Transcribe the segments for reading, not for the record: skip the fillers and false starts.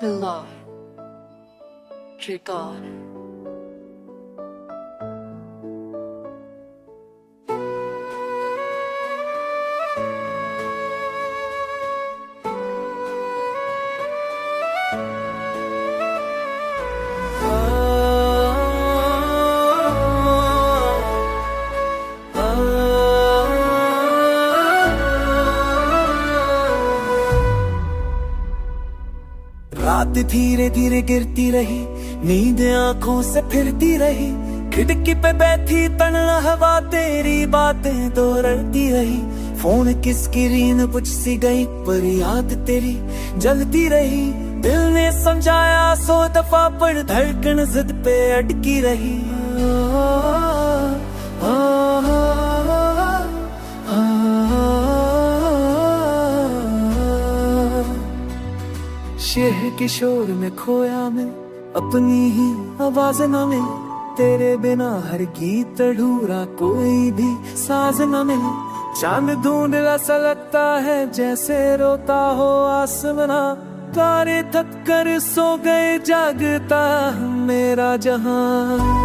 below trigger रात धीरे धीरे गिरती रही, नींद आंखों से फिरती रही, खिड़की पे बैठी तन्हा हवा तेरी बातें दोहराती रही। फोन की स्क्रीन बुझ सी गई पर याद तेरी जलती रही। दिल ने समझाया 100 दफा पर धड़कन जिद पे अटकी रही। शहर के शोर में खोया मैं, अपनी ही आवाज न मिले। तेरे बिना हर गीत अधूरा, कोई भी साज न मिले। चांद ढूंढला सा लगता है जैसे रोता हो आसमां। तारे थक कर सो गए, जागता मेरा जहां।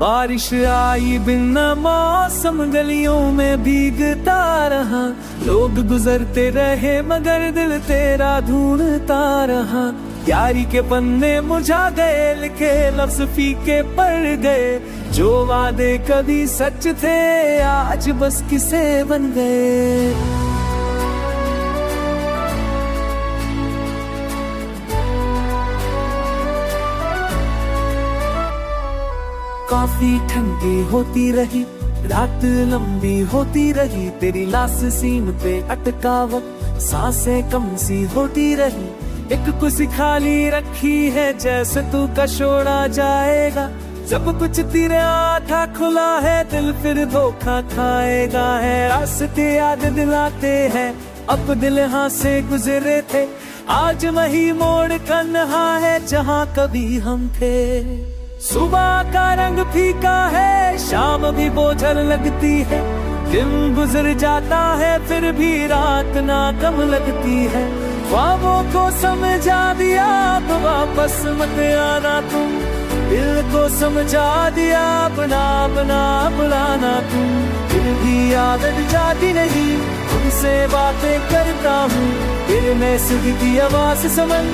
बारिश आई बिन मौसम, गलियों में भीगता रहा। लोग गुजरते रहे मगर दिल तेरा ढूंढता रहा। यारी के पन्ने मुझा गए, लिखे लफ्ज फीके पड़ गए। जो वादे कभी सच थे आज बस किसे बन गए। काफी ठंडी होती रही, रात लंबी होती रही। तेरी लाश सीन पे अटका वक्त, सांसें कम सी होती रही। एक कुर्सी खाली रखी है जैसे तू कशोड़ा जाएगा। जब कुछ तेरे आधा खुला है, दिल फिर धोखा खाएगा है। रास्ते याद दिलाते हैं अब दिल यहाँ से गुजरे थे। आज वही मोड़ कन्हा है जहाँ कभी हम थे। सुबह का रंग फीका है, शाम भी बोझल लगती है। दिन गुजर जाता है फिर भी रात ना कम लगती है। ख्वाबों को समझा दिया अब वापस मत आना तुम। दिल को समझा दिया अपना अपना बुलाना तुम। फिर भी आदत जाती नहीं, तुमसे बातें करता हूँ। फिर मैं सुधी की आवाज समझ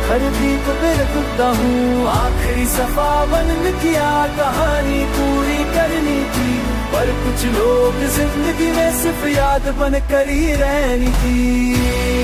हर दीप पे रुकता हूँ। आखिरी सफा बन किया, कहानी पूरी करनी थी। पर कुछ लोग जिंदगी में सिर्फ याद बन कर ही रहनी थी।